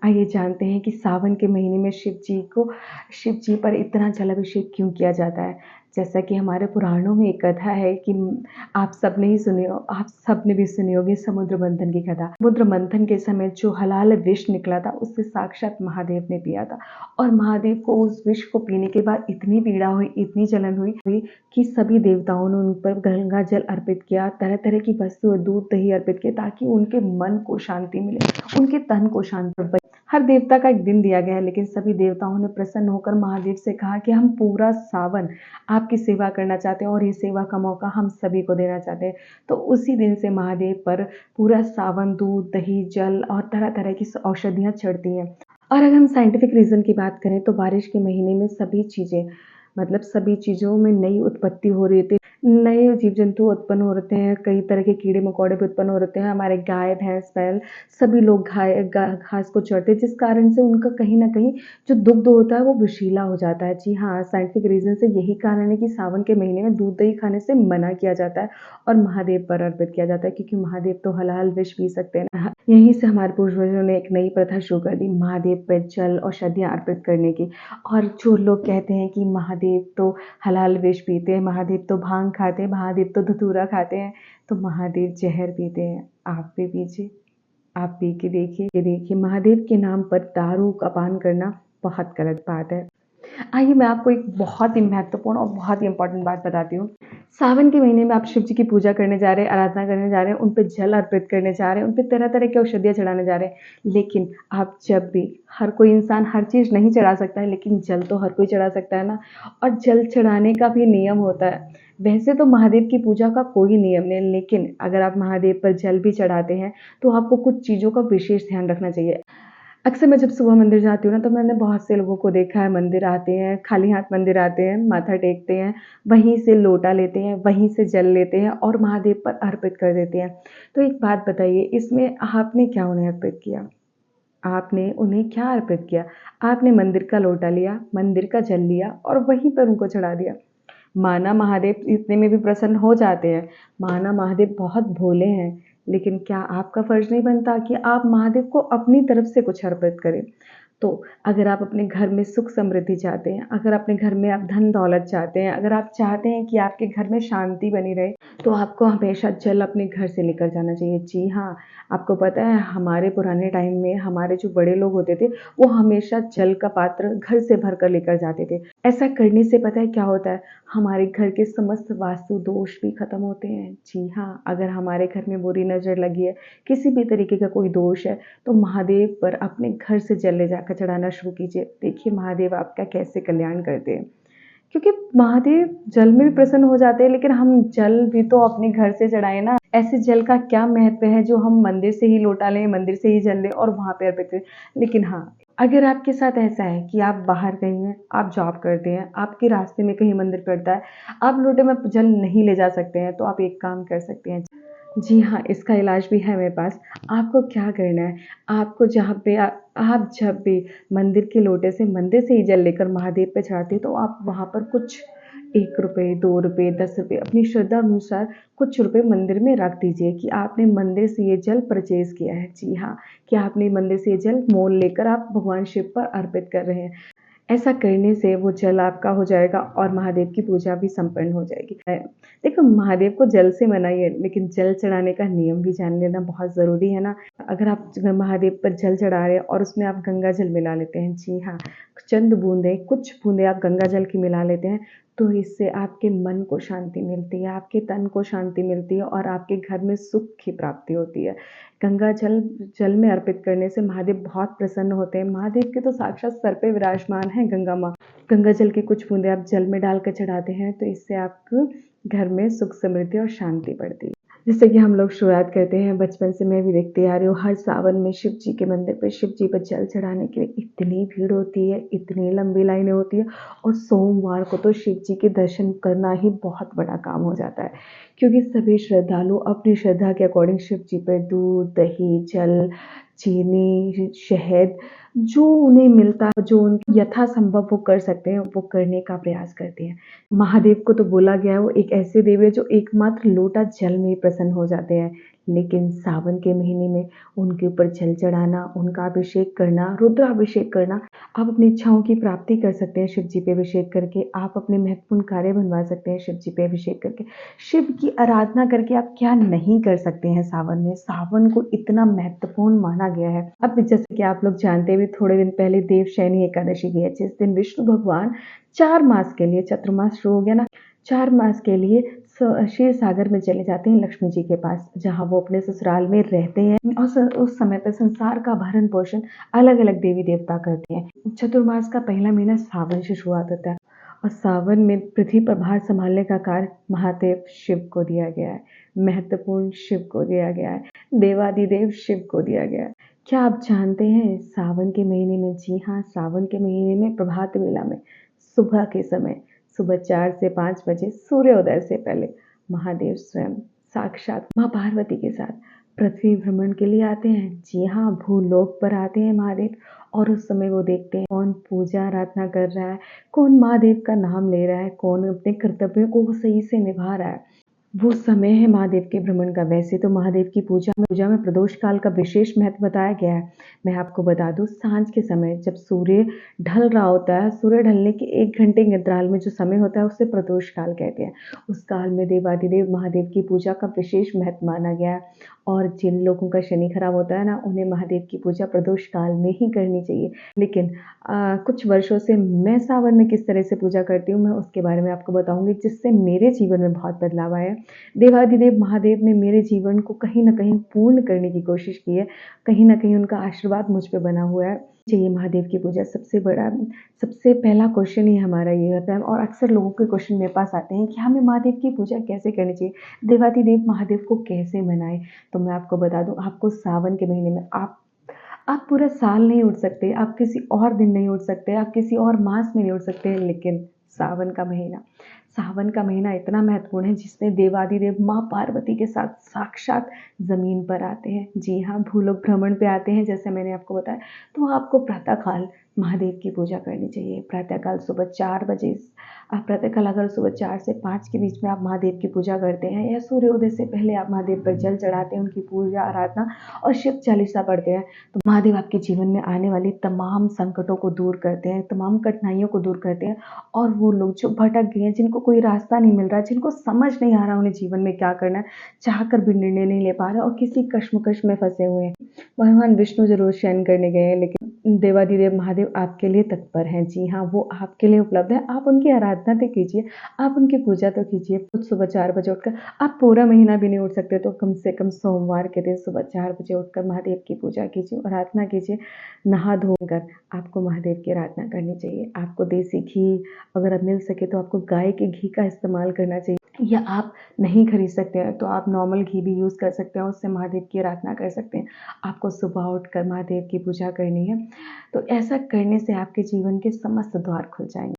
आइए जानते हैं कि सावन के महीने में शिव जी पर इतना जलाभिषेक क्यों किया जाता है। जैसा कि हमारे पुराणों में एक कथा है कि आप सबने भी सुनी होगी समुद्र मंथन की कथा। समुद्र मंथन के समय जो हलाल विष निकला था उससे साक्षात महादेव ने पिया था और महादेव को उस विष को पीने के बाद इतनी पीड़ा हुई, इतनी जलन हुई कि सभी देवताओं ने उन पर गंगा जल अर्पित किया, तरह तरह की वस्तुएं, दूध दही अर्पित किए ताकि उनके मन को शांति मिले, उनके तन को शांति। हर देवता का एक दिन दिया गया है, लेकिन सभी देवताओं ने प्रसन्न होकर महादेव से कहा कि हम पूरा सावन आपकी सेवा करना चाहते हैं और ये सेवा का मौका हम सभी को देना चाहते हैं। तो उसी दिन से महादेव पर पूरा सावन दूध दही जल और तरह तरह की औषधियाँ चढ़ती हैं। और अगर हम साइंटिफिक रीज़न की बात करें तो बारिश के महीने में सभी चीज़ों में नई उत्पत्ति हो रही थी, नए जीव जंतु उत्पन्न हो रहे हैं, कई तरह के कीड़े मकोड़े भी उत्पन्न हो रहे हैं। हमारे गाय भैंस बैल सभी लोग घास को चरते, जिस कारण से उनका कहीं ना कहीं जो दुग्ध होता है वो विषीला हो जाता है। जी हाँ, साइंटिफिक रीजन से यही कारण है कि सावन के महीने में दूध दही खाने से मना किया जाता है और महादेव पर अर्पित किया जाता है, क्योंकि महादेव तो हलाल विष पी सकते हैं ना। यहीं से हमारे पूर्वजों ने एक नई प्रथा शुरू कर दी, महादेव पर जल औषधियाँ अर्पित करने की। और जो लोग कहते हैं कि महादेव तो हलाल विष पीते हैं, महादेव तो भांग खाते हैं, महादेव तो धतूरा खाते हैं, तो महादेव जहर पीते हैं। आप भी पीजिए, आप पी के देखिए महादेव के नाम पर दारू का पान करना बहुत गलत बात है। आइए मैं आपको एक बहुत ही महत्वपूर्ण और बहुत ही इंपॉर्टेंट बात बताती हूँ। सावन के महीने में आप शिव जी की पूजा करने जा रहे हैं, आराधना करने जा रहे हैं, उन पे जल अर्पित करने जा रहे हैं, उन पे तरह तरह की औषधियाँ चढ़ाने जा रहे हैं। लेकिन आप जब भी, हर कोई इंसान हर चीज़ नहीं चढ़ा सकता है, लेकिन जल तो हर कोई चढ़ा सकता है ना। और जल चढ़ाने का भी नियम होता है। वैसे तो महादेव की पूजा का कोई नियम नहीं, लेकिन अगर आप महादेव पर जल भी चढ़ाते हैं तो आपको कुछ चीज़ों का विशेष ध्यान रखना चाहिए। अक्सर मैं जब सुबह मंदिर जाती हूँ ना, तो मैंने बहुत से लोगों को देखा है, मंदिर आते हैं, खाली हाथ मंदिर आते हैं, माथा टेकते हैं, वहीं से लोटा लेते हैं, वहीं से जल लेते हैं और महादेव पर अर्पित कर देते हैं। तो एक बात बताइए, इसमें आपने क्या उन्हें अर्पित किया? आपने उन्हें क्या अर्पित किया? आपने मंदिर का लोटा लिया, मंदिर का जल लिया और वहीं पर उनको चढ़ा दिया। माना महादेव इतने में भी प्रसन्न हो जाते हैं, माना महादेव बहुत भोले हैं, लेकिन क्या आपका फर्ज नहीं बनता कि आप महादेव को अपनी तरफ से कुछ अर्पित करें? तो अगर आप अपने घर में सुख समृद्धि चाहते हैं, अगर अपने घर में आप धन दौलत चाहते हैं, अगर आप चाहते हैं कि आपके घर में शांति बनी रहे, तो आपको हमेशा जल अपने घर से लेकर जाना चाहिए। जी हाँ, आपको पता है हमारे पुराने टाइम में हमारे जो बड़े लोग होते थे, वो हमेशा जल का पात्र घर से भर कर लेकर जाते थे। ऐसा करने से पता है क्या होता है? हमारे घर के समस्त वास्तु दोष भी खत्म होते हैं। जी हाँ, अगर हमारे घर में बुरी नज़र लगी है, किसी भी तरीके का कोई दोष है, तो महादेव पर अपने घर से जल ले जाकर चढ़ाना शुरू कीजिए। देखिए महादेव आपका कैसे कल्याण करते हैं, क्योंकि महादेव जल में भी प्रसन्न हो जाते हैं, लेकिन हम जल भी तो अपने घर से चढ़ाएं ना। ऐसे जल का क्या महत्व है जो हम मंदिर से ही लोटा लें, मंदिर से ही जल लें और वहाँ पे अर्पित करें। लेकिन हाँ, अगर आपके साथ ऐसा है कि आप बाहर गए हैं, आप जॉब करते हैं, आपके रास्ते में कहीं मंदिर पड़ता है, आप लोटे में जल नहीं ले जा सकते हैं, तो आप एक काम कर सकते हैं। जी हाँ, इसका इलाज भी है मेरे पास। आपको क्या करना है, आपको जहाँ पे आप जब भी मंदिर के लोटे से मंदिर से ही जल लेकर महादेव पे चढ़ाते हैं, तो आप वहाँ पर कुछ ₹1, ₹2, ₹10 अपनी श्रद्धा अनुसार कुछ रुपए मंदिर में रख दीजिए कि आपने मंदिर से ये जल परचेज़ किया है। जी हाँ, कि आपने मंदिर से ये जल मोल लेकर आप भगवान शिव पर अर्पित कर रहे हैं। ऐसा करने से वो जल आपका हो जाएगा और महादेव की पूजा भी संपन्न हो जाएगी। देखो महादेव को जल से मनाइए, लेकिन जल चढ़ाने का नियम भी जान लेना बहुत ज़रूरी है ना। अगर आप महादेव पर जल चढ़ा रहे हैं और उसमें आप गंगा जल मिला लेते हैं, जी हाँ, चंद बूंदें, कुछ बूंदें आप गंगा जल की मिला लेते हैं, तो इससे आपके मन को शांति मिलती है, आपके तन को शांति मिलती है और आपके घर में सुख की प्राप्ति होती है। गंगा जल में अर्पित करने से महादेव बहुत प्रसन्न होते हैं। महादेव के तो साक्षात सर पे विराजमान है गंगा माँ। गंगा जल की कुछ बूंदें आप जल में डालकर चढ़ाते हैं, तो इससे आपको घर में सुख समृद्धि और शांति बढ़ती है। जैसे कि हम लोग शुरुआत करते हैं, बचपन से मैं भी देखती आ रही हूँ, हर सावन में शिव जी के मंदिर पर शिव जी पर जल चढ़ाने के लिए इतनी भीड़ होती है, इतनी लंबी लाइनें होती है। और सोमवार को तो शिव जी के दर्शन करना ही बहुत बड़ा काम हो जाता है, क्योंकि सभी श्रद्धालु अपनी श्रद्धा के अकॉर्डिंग शिव जी पर दूध दही जल चीनी शहद जो उन्हें मिलता है, जो उनकी यथासंभव वो कर सकते हैं, वो करने का प्रयास करते हैं। महादेव को तो बोला गया है वो एक ऐसे देव है जो एकमात्र लोटा जल में ही प्रसन्न हो जाते हैं, लेकिन सावन के महीने में उनके ऊपर जल चढ़ाना, उनका अभिषेक करना, रुद्राभिषेक करना, आप अपनी इच्छाओं की प्राप्ति कर सकते हैं शिव जी पे अभिषेक करके। आप अपने महत्वपूर्ण कार्य बनवा सकते हैं शिव जी पे अभिषेक करके। शिव की आराधना करके आप क्या नहीं कर सकते हैं सावन में। सावन को इतना महत्वपूर्ण माना गया है। अब जैसे कि आप लोग जानते हैं, थोड़े दिन पहले देवशयनी एकादशी गई है, जिस दिन विष्णु भगवान 4 मास के लिए, चतुर्मास शुरू हो गया ना, 4 मास के लिए क्षीर सागर में चले जाते हैं लक्ष्मी जी के पास, जहाँ वो अपने ससुराल में रहते हैं और उस समय पर संसार का भरण पोषण अलग अलग देवी देवता करते हैं। चतुर्मास का पहला महीना सावन से शुरुआत होता है और सावन में पृथ्वी पर भार संभालने का कार्य महादेव शिव को दिया गया है, महत्वपूर्ण शिव को दिया गया है, देवादिदेव शिव को दिया गया है। क्या आप जानते हैं सावन के महीने में, जी हाँ, सावन के महीने में प्रभात वेला में सुबह के समय, सुबह 4 से 5 बजे सूर्योदय से पहले महादेव स्वयं साक्षात माँ पार्वती के साथ पृथ्वी भ्रमण के लिए आते हैं। जी हाँ, भूलोक पर आते हैं महादेव और उस समय वो देखते हैं कौन पूजा आराधना कर रहा है, कौन महादेव का नाम ले रहा है, कौन अपने कर्तव्यों को सही से निभा रहा है। वो समय है महादेव के भ्रमण का। वैसे तो महादेव की पूजा में प्रदोष काल का विशेष महत्व बताया गया है। मैं आपको बता दूं, सांझ के समय जब सूर्य ढल रहा होता है, सूर्य ढलने के 1 घंटे के अंतराल में जो समय होता है उसे प्रदोष काल कहते हैं। उस काल में देवादिदेव महादेव की पूजा का विशेष महत्व माना गया है और जिन लोगों का शनि खराब होता है ना, उन्हें महादेव की पूजा प्रदोष काल में ही करनी चाहिए। लेकिन कुछ वर्षों से मैं सावन में किस तरह से पूजा करती हूँ, मैं उसके बारे में आपको बताऊंगी, जिससे मेरे जीवन में बहुत बदलाव आया है। देवादिदेव महादेव ने मेरे जीवन को कहीं ना कहीं पूर्ण करने की कोशिश की है, कहीं ना कहीं उनका आशीर्वाद मुझ पे बना हुआ है। चाहिए महादेव की पूजा, सबसे पहला क्वेश्चन ही हमारा ये होता है और अक्सर लोगों के क्वेश्चन मेरे पास आते हैं कि हमें महादेव की पूजा कैसे करनी चाहिए, देवादिदेव महादेव को कैसे मनाएं। तो मैं आपको बता दूं, आपको सावन के महीने में आप पूरा साल नहीं उठ सकते, आप किसी और दिन नहीं उठ सकते, आप किसी और मास में नहीं उठ सकते, लेकिन सावन का महीना इतना महत्वपूर्ण है जिसमें देवादिदेव माँ पार्वती के साथ साक्षात जमीन पर आते हैं। जी हाँ, भूलोक भ्रमण पे आते हैं, जैसे मैंने आपको बताया। तो आपको प्रातःकाल महादेव की पूजा करनी चाहिए। प्रातःकाल सुबह 4 बजे, आप प्रातःकाल अगर सुबह 4 से 5 के बीच में आप महादेव की पूजा करते हैं या सूर्योदय से पहले आप महादेव पर जल चढ़ाते हैं, उनकी पूजा आराधना और शिव चालीसा पढ़ते हैं, तो महादेव आपके जीवन में आने वाली तमाम संकटों को दूर करते हैं, तमाम कठिनाइयों को दूर करते हैं। और वो लोग जो भटक गए हैं, जिनको कोई रास्ता नहीं मिल रहा, जिनको समझ नहीं आ रहा उन्हें जीवन में क्या करना है, चाह कर भी निर्णय नहीं ले पा रहे और किसी कश्मकश में फंसे हुए हैं, भगवान विष्णु जरूर शयन करने गए हैं, लेकिन देवादिदेव महादेव आपके लिए तत्पर हैं। जी हाँ, वो आपके लिए उपलब्ध है। आप उनकी आराधना तो कीजिए, आप उनकी पूजा तो कीजिए। खुद सुबह 4 बजे उठकर, आप पूरा महीना भी नहीं उठ सकते तो कम से कम सोमवार के दिन सुबह 4 बजे उठकर महादेव की पूजा कीजिए, आराधना कीजिए। नहा धोकर आपको महादेव की आराधना करनी चाहिए। आपको देसी घी अगर आप मिल सके तो आपको गाय के घी का इस्तेमाल करना चाहिए, या आप नहीं खरीद सकते हैं तो आप नॉर्मल घी भी यूज़ कर सकते हैं, उससे महादेव की आराधना कर सकते हैं। आपको सुबह उठकर महादेव की पूजा करनी है, तो ऐसा करने से आपके जीवन के समस्त द्वार खुल जाएंगे।